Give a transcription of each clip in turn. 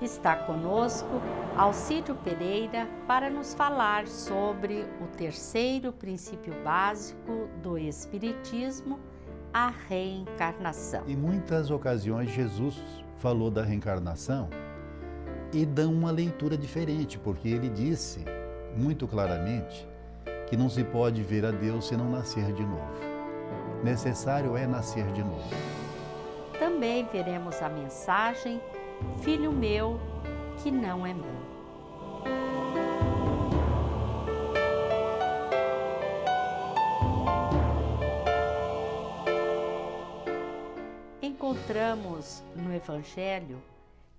Está conosco Alcídio Pereira para nos falar sobre o terceiro princípio básico do Espiritismo, a reencarnação. Em muitas ocasiões Jesus falou da reencarnação e dá uma leitura diferente, porque ele disse muito claramente que não se pode ver a Deus se não nascer de novo. Necessário é nascer de novo. Também veremos a mensagem Filho meu, que não é meu. Encontramos no Evangelho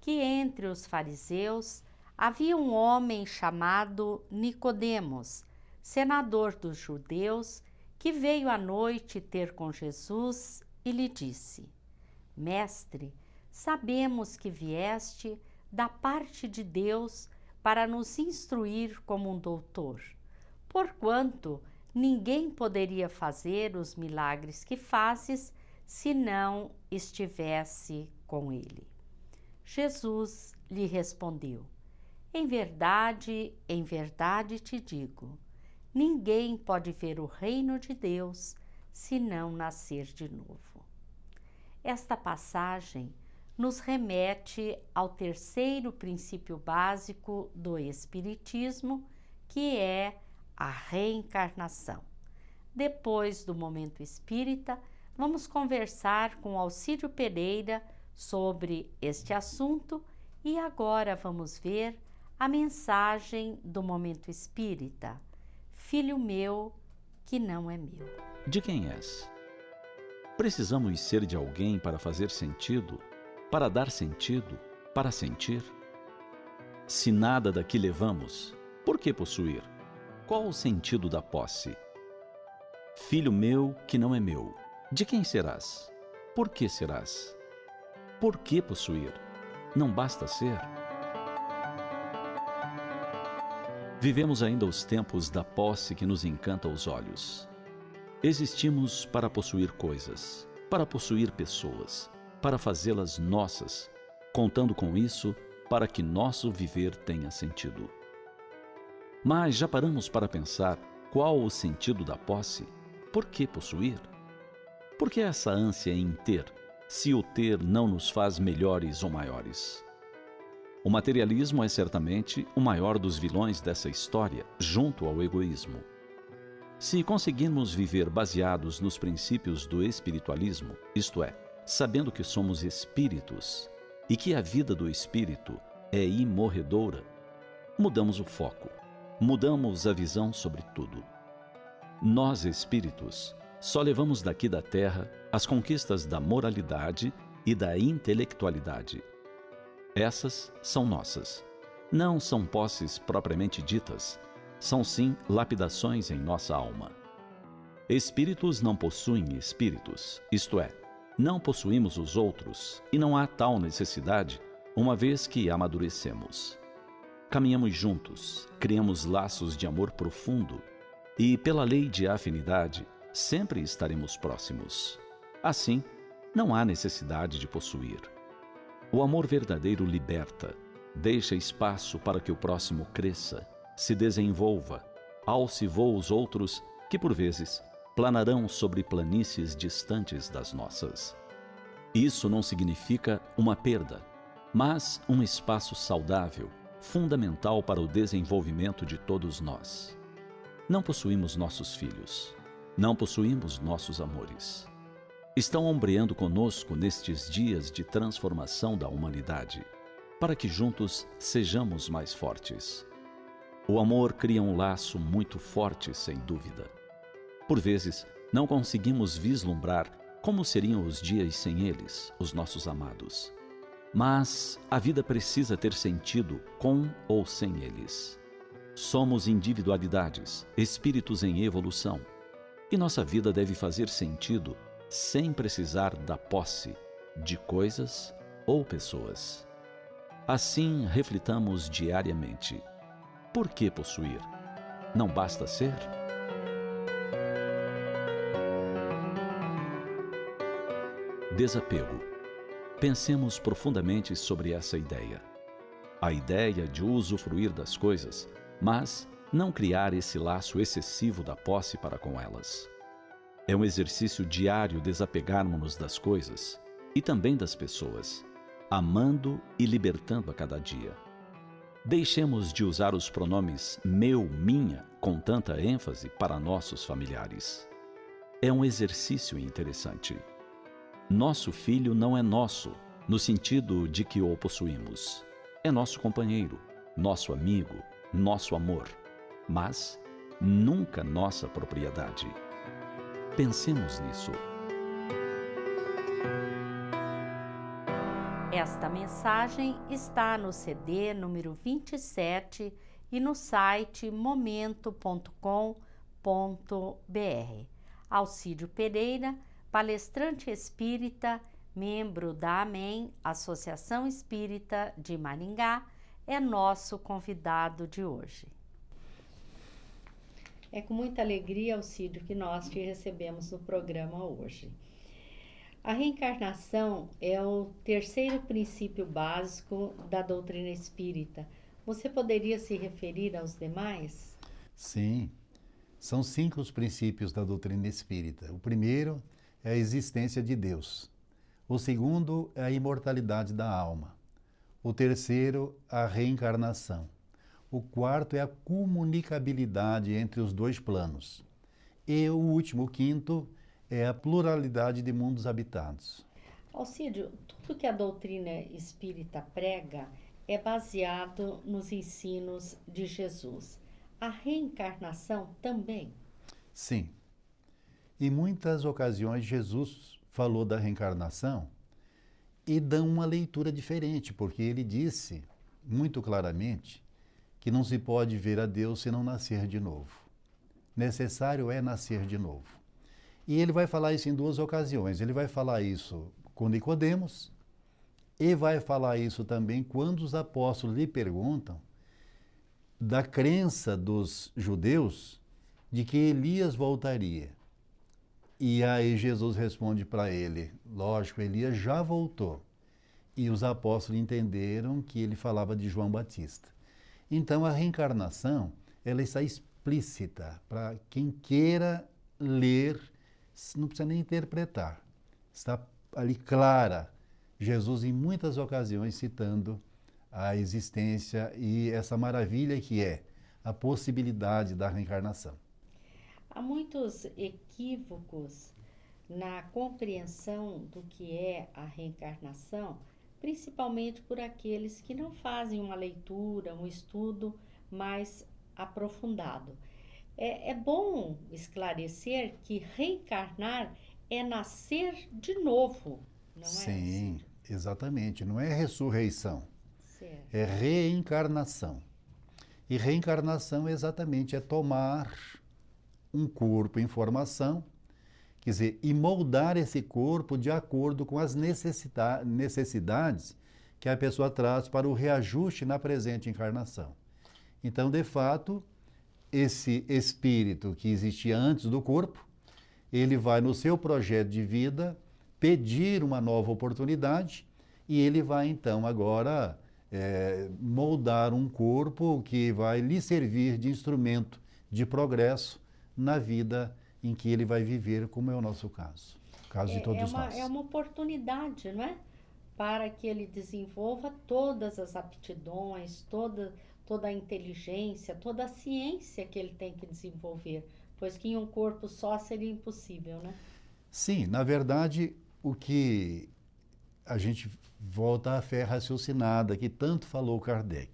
que entre os fariseus havia um homem chamado Nicodemos, senador dos judeus, que veio à noite ter com Jesus e lhe disse: Mestre, sabemos que vieste da parte de Deus para nos instruir como um doutor, porquanto ninguém poderia fazer os milagres que fazes se não estivesse com ele. Jesus lhe respondeu: em verdade te digo, ninguém pode ver o reino de Deus se não nascer de novo. Esta passagem nos remete ao terceiro princípio básico do Espiritismo, que é a reencarnação. Depois do Momento Espírita, vamos conversar com Alcídio Pereira sobre este assunto e agora vamos ver a mensagem do Momento Espírita. Filho meu, que não é meu. De quem és? Precisamos ser de alguém para fazer sentido, para dar sentido, para sentir? Se nada daqui levamos, por que possuir? Qual o sentido da posse? Filho meu que não é meu, de quem serás? Por que serás? Por que possuir? Não basta ser? Vivemos ainda os tempos da posse que nos encanta os olhos. Existimos para possuir coisas, para possuir pessoas, para fazê-las nossas, contando com isso para que nosso viver tenha sentido. Mas já paramos para pensar qual o sentido da posse? Por que possuir? Por que essa ânsia em ter, se o ter não nos faz melhores ou maiores? O materialismo é certamente o maior dos vilões dessa história, junto ao egoísmo. Se conseguirmos viver baseados nos princípios do espiritualismo, isto é, sabendo que somos espíritos e que a vida do espírito é imorredoura, mudamos o foco, mudamos a visão sobre tudo. Nós, espíritos, só levamos daqui da Terra as conquistas da moralidade e da intelectualidade. Essas são nossas. Não são posses propriamente ditas, são sim lapidações em nossa alma. Espíritos não possuem espíritos, isto é, não possuímos os outros e não há tal necessidade, uma vez que amadurecemos. Caminhamos juntos, criamos laços de amor profundo e, pela lei de afinidade, sempre estaremos próximos. Assim, não há necessidade de possuir. O amor verdadeiro liberta, deixa espaço para que o próximo cresça, se desenvolva, alce voos outros que, por vezes, planarão sobre planícies distantes das nossas. Isso não significa uma perda, mas um espaço saudável, fundamental para o desenvolvimento de todos nós. Não possuímos nossos filhos, não possuímos nossos amores. Estão ombreando conosco nestes dias de transformação da humanidade, para que juntos sejamos mais fortes. O amor cria um laço muito forte, sem dúvida. Por vezes, não conseguimos vislumbrar como seriam os dias sem eles, os nossos amados. Mas a vida precisa ter sentido com ou sem eles. Somos individualidades, espíritos em evolução, e nossa vida deve fazer sentido sem precisar da posse de coisas ou pessoas. Assim, reflitamos diariamente. Por que possuir? Não basta ser? Desapego. Pensemos profundamente sobre essa ideia. a ideia de usufruir das coisas, mas não criar esse laço excessivo da posse para com elas. É um exercício diário desapegarmos-nos das coisas e também das pessoas, amando e libertando a cada dia. Deixemos de usar os pronomes meu, minha, com tanta ênfase para nossos familiares. É um exercício interessante. Nosso filho não é nosso, no sentido de que o possuímos. É nosso companheiro, nosso amigo, nosso amor, mas nunca nossa propriedade. Pensemos nisso. Esta mensagem está no CD número 27 e no site momento.com.br. Alcídio Pereira, palestrante espírita, membro da AMEM, Associação Espírita de Maringá, é nosso convidado de hoje. É com muita alegria, Alcídio, que nós te recebemos no programa hoje. A reencarnação é o terceiro princípio básico da doutrina espírita. Você poderia se referir aos demais? Sim, são 5 os princípios da doutrina espírita. O primeiro é a existência de Deus. O segundo é a imortalidade da alma. O terceiro, a reencarnação. O quarto é a comunicabilidade entre os 2 planos. E o último, o quinto, é a pluralidade de mundos habitados. Alcídio, tudo que a doutrina espírita prega é baseado nos ensinos de Jesus. A reencarnação também? Sim. Em muitas ocasiões, Jesus falou da reencarnação e dá uma leitura diferente, porque ele disse muito claramente que não se pode ver a Deus se não nascer de novo. Necessário é nascer de novo. E ele vai falar isso em 2 ocasiões. Ele vai falar isso com Nicodemos e vai falar isso também quando os apóstolos lhe perguntam da crença dos judeus de que Elias voltaria. E aí Jesus responde para ele, lógico, Elias já voltou. E os apóstolos entenderam que ele falava de João Batista. Então a reencarnação, ela está explícita para quem queira ler, não precisa nem interpretar. Está ali clara. Jesus, em muitas ocasiões, citando a existência e essa maravilha que é a possibilidade da reencarnação. Há muitos equívocos na compreensão do que é a reencarnação, principalmente por aqueles que não fazem uma leitura, um estudo mais aprofundado. É bom esclarecer que reencarnar é nascer de novo, não é? Sim, exatamente. Não é ressurreição, Certo. é reencarnação. E reencarnação exatamente é tomar um corpo em formação, quer dizer, e moldar esse corpo de acordo com as necessidades que a pessoa traz para o reajuste na presente encarnação. Então, de fato, esse espírito que existia antes do corpo, ele vai no seu projeto de vida pedir uma nova oportunidade e ele vai então agora moldar um corpo que vai lhe servir de instrumento de progresso na vida em que ele vai viver, como é o nosso caso, o caso de todos nós. É uma oportunidade, não é? Para que ele desenvolva todas as aptidões, toda a inteligência, toda a ciência que ele tem que desenvolver, pois que em um corpo só seria impossível, né? Sim, na verdade, o que a gente volta à fé raciocinada, que tanto falou Kardec.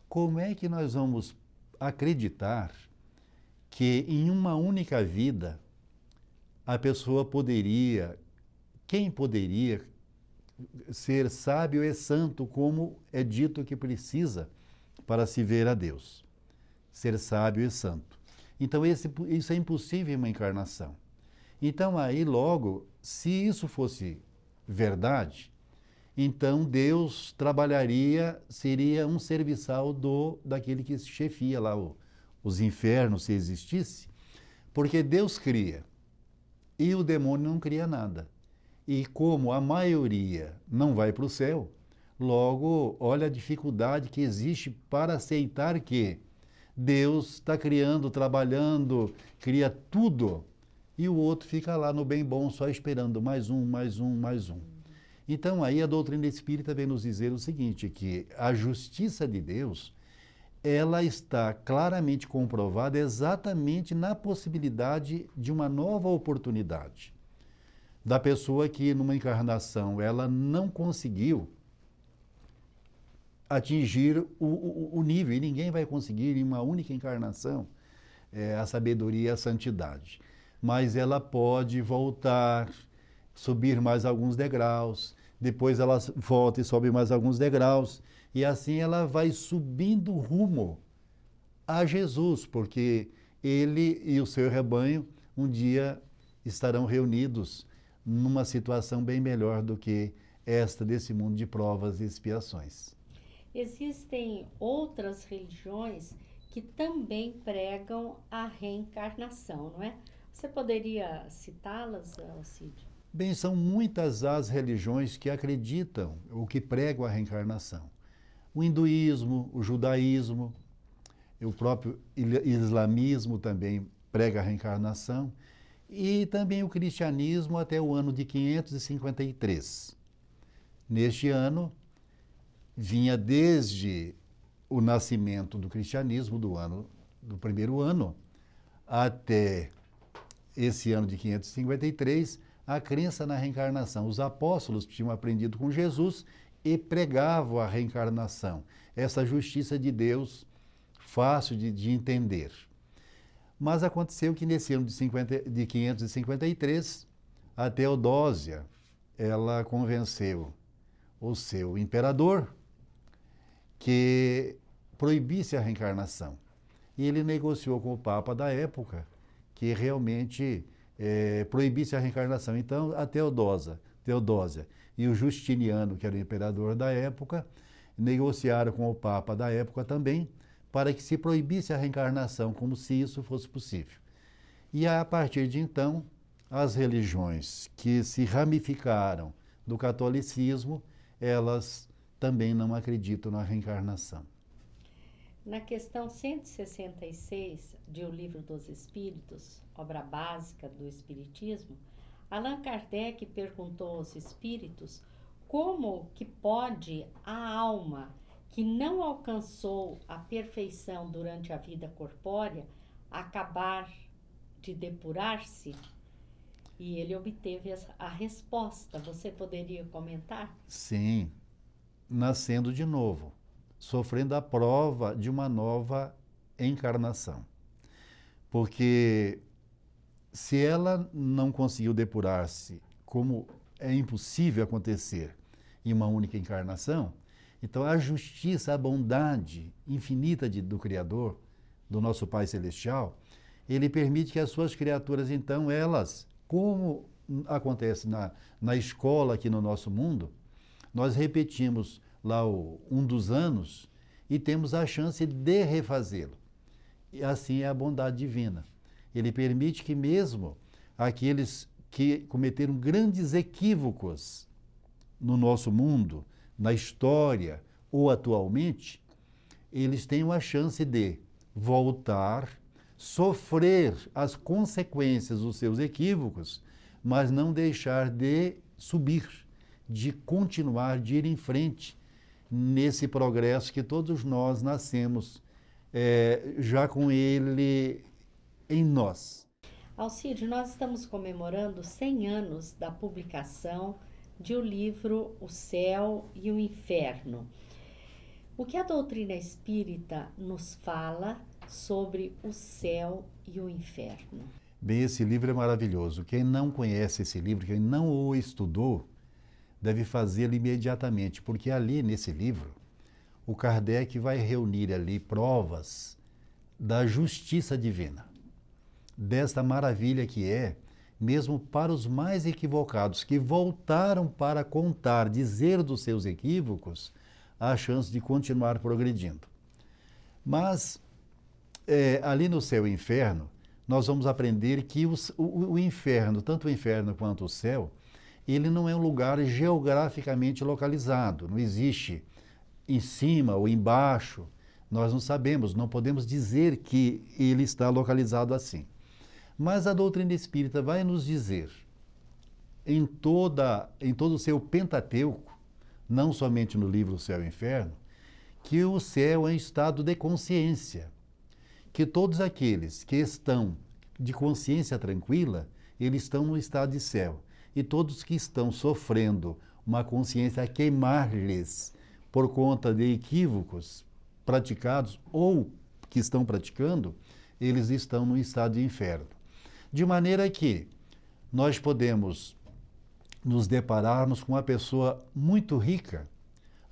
Como é que nós vamos acreditar que em uma única vida a pessoa quem poderia ser sábio e santo, como é dito que precisa para se ver a Deus? Ser sábio e santo. Então isso é impossível em uma encarnação. Então aí logo, se isso fosse verdade, então Deus trabalharia, seria um serviçal daquele que chefia lá os infernos, se existisse, porque Deus cria e o demônio não cria nada. E como a maioria não vai para o céu, Logo, olha a dificuldade que existe para aceitar que Deus está criando, trabalhando, cria tudo, e o outro fica lá no bem bom, só esperando mais um, mais um, mais um. Então, aí a doutrina espírita vem nos dizer o seguinte, que a justiça de Deus, ela está claramente comprovada exatamente na possibilidade de uma nova oportunidade. Da pessoa que, numa encarnação, ela não conseguiu atingir o nível, e ninguém vai conseguir em uma única encarnação a sabedoria e a santidade. Mas ela pode voltar, subir mais alguns degraus, depois ela volta e sobe mais alguns degraus, e assim ela vai subindo rumo a Jesus, porque ele e o seu rebanho um dia estarão reunidos numa situação bem melhor do que esta desse mundo de provas e expiações. Existem outras religiões que também pregam a reencarnação, não é? Você poderia citá-las, Alcide? Bem, são muitas as religiões que acreditam ou que pregam a reencarnação. O hinduísmo, o judaísmo, o próprio islamismo também prega a reencarnação, e também o cristianismo até o ano de 553. Neste ano, vinha desde o nascimento do cristianismo, do primeiro ano, até esse ano de 553, a crença na reencarnação. Os apóstolos tinham aprendido com Jesus e pregavam a reencarnação, essa justiça de Deus fácil de entender. Mas aconteceu que nesse ano de 553, a Teodósia, ela convenceu o seu imperador que proibisse a reencarnação. E ele negociou com o Papa da época que realmente proibisse a reencarnação. Então, a Teodósia e o Justiniano, que era o imperador da época, negociaram com o Papa da época também para que se proibisse a reencarnação, como se isso fosse possível. E a partir de então, as religiões que se ramificaram do catolicismo, elas também não acreditam na reencarnação. Na questão 166 de O Livro dos Espíritos, obra básica do Espiritismo, Allan Kardec perguntou aos espíritos como que pode a alma que não alcançou a perfeição durante a vida corpórea acabar de depurar-se? E ele obteve a resposta. Você poderia comentar? Sim, nascendo de novo, sofrendo a prova de uma nova encarnação. Porque se ela não conseguiu depurar-se, como é impossível acontecer em uma única encarnação, então a justiça, a bondade infinita do Criador, do nosso Pai Celestial, ele permite que as suas criaturas, então, elas, como acontece na escola aqui no nosso mundo, nós repetimos lá um dos anos e temos a chance de refazê-lo. E assim é a bondade divina. Ele permite que mesmo aqueles que cometeram grandes equívocos no nosso mundo, na história ou atualmente, eles tenham a chance de voltar, sofrer as consequências dos seus equívocos, mas não deixar de subir, de continuar, de ir em frente nesse progresso que todos nós nascemos já com ele em nós. Alcide, nós estamos comemorando 100 anos da publicação de o livro O Céu e o Inferno. O que a doutrina espírita nos fala sobre o céu e o inferno? Bem, esse livro é maravilhoso. Quem não conhece esse livro, quem não o estudou, deve fazê-lo imediatamente, porque ali nesse livro, o Kardec vai reunir ali provas da justiça divina, desta maravilha que é, mesmo para os mais equivocados, que voltaram para contar, dizer dos seus equívocos, a chance de continuar progredindo. Mas, ali no céu e inferno, nós vamos aprender que o inferno, tanto o inferno quanto o céu, ele não é um lugar geograficamente localizado, não existe em cima ou embaixo, nós não sabemos, não podemos dizer que ele está localizado assim. Mas a doutrina espírita vai nos dizer, em todo o seu Pentateuco, não somente no livro Céu e Inferno, que o céu é um estado de consciência, que todos aqueles que estão de consciência tranquila, eles estão no estado de céu. E todos que estão sofrendo uma consciência a queimar-lhes por conta de equívocos praticados ou que estão praticando, eles estão no estado de inferno. De maneira que nós podemos nos depararmos com uma pessoa muito rica,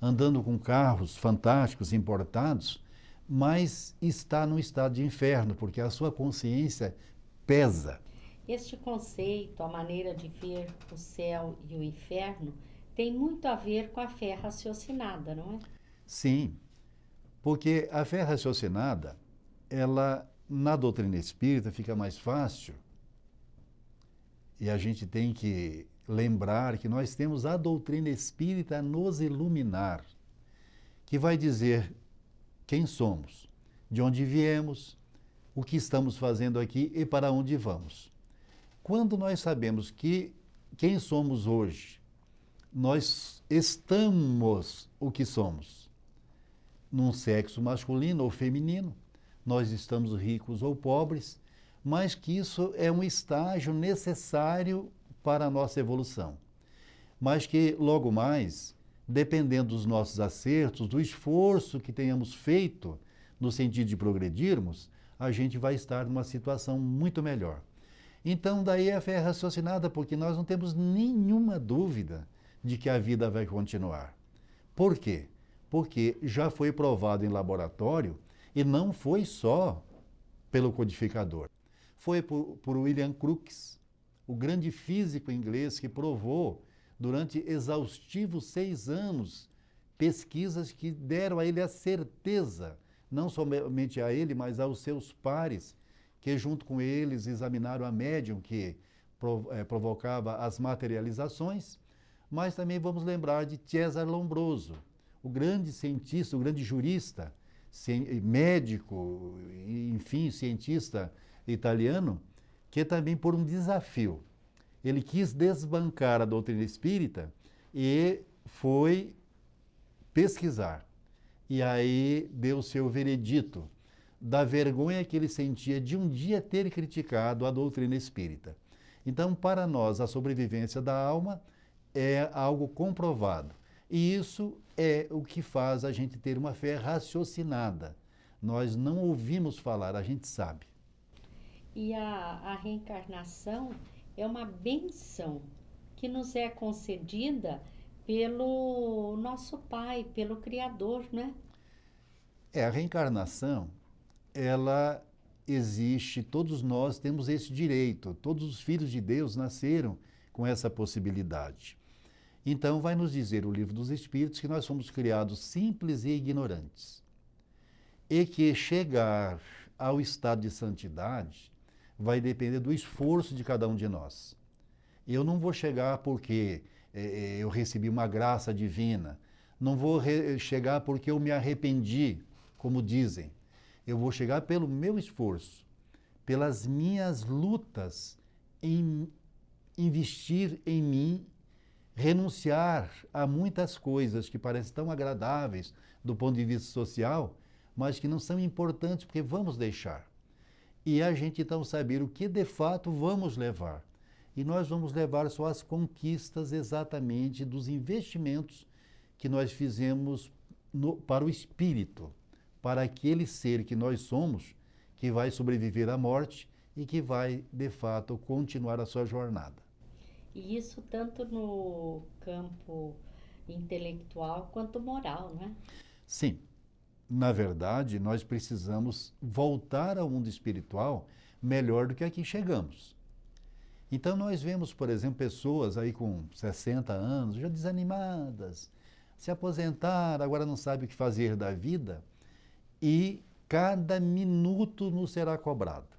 andando com carros fantásticos, importados, mas está no estado de inferno, porque a sua consciência pesa. Este conceito, a maneira de ver o céu e o inferno, tem muito a ver com a fé raciocinada, não é? Sim, porque a fé raciocinada, ela, na doutrina espírita, fica mais fácil. E a gente tem que lembrar que nós temos a doutrina espírita a nos iluminar, que vai dizer quem somos, de onde viemos, o que estamos fazendo aqui e para onde vamos. Quando nós sabemos que quem somos hoje, nós estamos o que somos, num sexo masculino ou feminino, nós estamos ricos ou pobres, mas que isso é um estágio necessário para a nossa evolução. Mas que logo mais, dependendo dos nossos acertos, do esforço que tenhamos feito no sentido de progredirmos, a gente vai estar numa situação muito melhor. Então, daí a fé é raciocinada, porque nós não temos nenhuma dúvida de que a vida vai continuar. Por quê? Porque já foi provado em laboratório e não foi só pelo codificador. Foi por William Crookes, o grande físico inglês que provou, durante exaustivos 6 anos, pesquisas que deram a ele a certeza, não somente a ele, mas aos seus pares, que junto com eles examinaram a médium que provocava as materializações, mas também vamos lembrar de Cesare Lombroso, o grande cientista, o grande jurista, médico, enfim, cientista italiano, que também por um desafio, ele quis desbancar a doutrina espírita e foi pesquisar. E aí deu o seu veredito da vergonha que ele sentia de um dia ter criticado a doutrina espírita. Então, para nós, a sobrevivência da alma é algo comprovado. E isso é o que faz a gente ter uma fé raciocinada. Nós não ouvimos falar, a gente sabe. E a reencarnação é uma benção que nos é concedida pelo nosso Pai, pelo Criador, né? A reencarnação, ela existe, todos nós temos esse direito, todos os filhos de Deus nasceram com essa possibilidade. Então, vai nos dizer o Livro dos Espíritos que nós somos criados simples e ignorantes. E que chegar ao estado de santidade vai depender do esforço de cada um de nós. Eu não vou chegar porque eu recebi uma graça divina, não vou chegar porque eu me arrependi, como dizem. Eu vou chegar pelo meu esforço, pelas minhas lutas em investir em mim, renunciar a muitas coisas que parecem tão agradáveis do ponto de vista social, mas que não são importantes porque vamos deixar. E a gente então saber o que de fato vamos levar. E nós vamos levar só as conquistas exatamente dos investimentos que nós fizemos para o espírito, para aquele ser que nós somos, que vai sobreviver à morte e que vai, de fato, continuar a sua jornada. E isso tanto no campo intelectual quanto moral, né? Sim. Na verdade, nós precisamos voltar ao mundo espiritual melhor do que aqui chegamos. Então, nós vemos, por exemplo, pessoas aí com 60 anos, já desanimadas, se aposentaram, agora não sabem o que fazer da vida, e cada minuto nos será cobrado.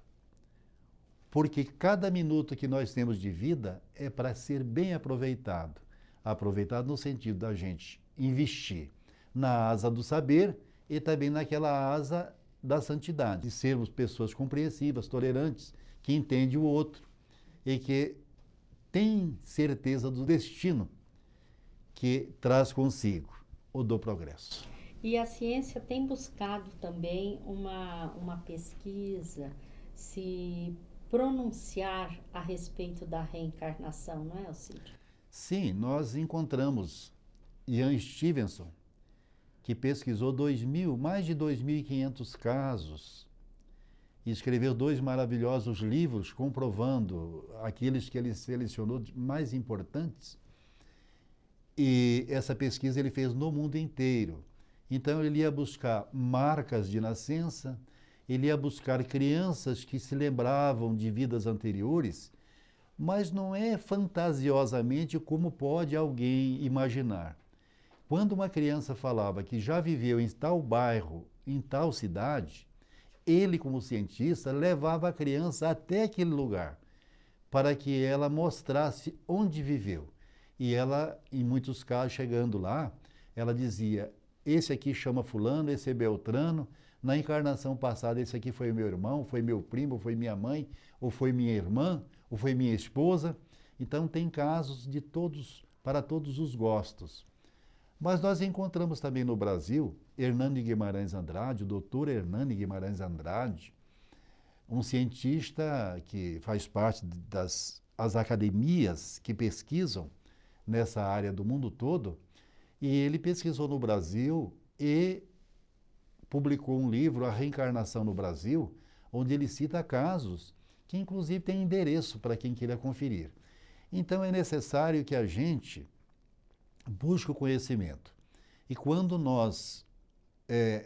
porque cada minuto que nós temos de vida é para ser bem aproveitado. Aproveitado no sentido da gente investir na asa do saber e também naquela asa da santidade, de sermos pessoas compreensivas, tolerantes, que entendem o outro e que têm certeza do destino que traz consigo o do progresso. E a ciência tem buscado também uma pesquisa, se pronunciar a respeito da reencarnação, não é, Alcídio? Sim, nós encontramos Ian Stevenson, que pesquisou mais de 2.500 casos, e escreveu 2 maravilhosos livros comprovando aqueles que ele selecionou mais importantes. E essa pesquisa ele fez no mundo inteiro. Então ele ia buscar marcas de nascença, ele ia buscar crianças que se lembravam de vidas anteriores, mas não é fantasiosamente como pode alguém imaginar. Quando uma criança falava que já viveu em tal bairro, em tal cidade, ele, como cientista, levava a criança até aquele lugar para que ela mostrasse onde viveu. E ela, em muitos casos, chegando lá, ela dizia: esse aqui chama fulano, esse é Beltrano, na encarnação passada esse aqui foi meu irmão, foi meu primo, foi minha mãe, ou foi minha irmã, ou foi minha esposa. Então tem casos de todos, para todos os gostos. Mas nós encontramos também no Brasil Hernani Guimarães Andrade, o doutor Hernani Guimarães Andrade, um cientista que faz parte das academias que pesquisam nessa área do mundo todo, e ele pesquisou no Brasil e publicou um livro, A Reencarnação no Brasil, onde ele cita casos que inclusive tem endereço para quem queira conferir. Então é necessário que a gente busque o conhecimento. E quando nós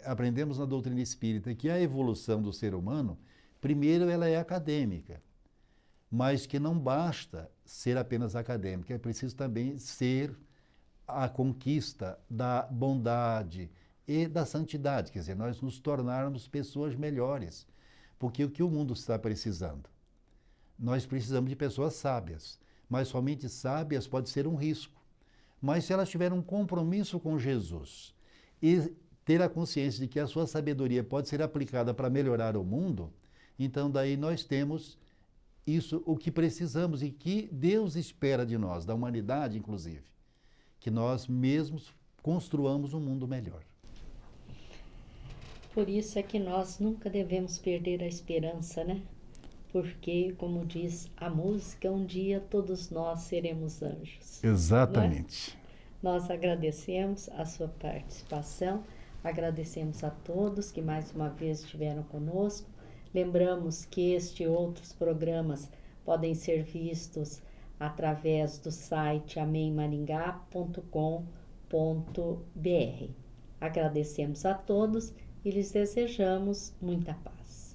aprendemos na doutrina espírita que a evolução do ser humano, primeiro ela é acadêmica, mas que não basta ser apenas acadêmica, é preciso também ser a conquista da bondade e da santidade, quer dizer, nós nos tornarmos pessoas melhores, porque o que o mundo está precisando? Nós precisamos de pessoas sábias, mas somente sábias pode ser um risco. Mas se elas tiverem um compromisso com Jesus e ter a consciência de que a sua sabedoria pode ser aplicada para melhorar o mundo, então daí nós temos isso, o que precisamos e que Deus espera de nós, da humanidade inclusive, que nós mesmos construamos um mundo melhor. Por isso é que nós nunca devemos perder a esperança, né? Porque, como diz a música, um dia todos nós seremos anjos. Exatamente. Né? Nós agradecemos a sua participação, agradecemos a todos que mais uma vez estiveram conosco. Lembramos que este e outros programas podem ser vistos através do site amemmaringá.com.br. Agradecemos a todos e lhes desejamos muita paz.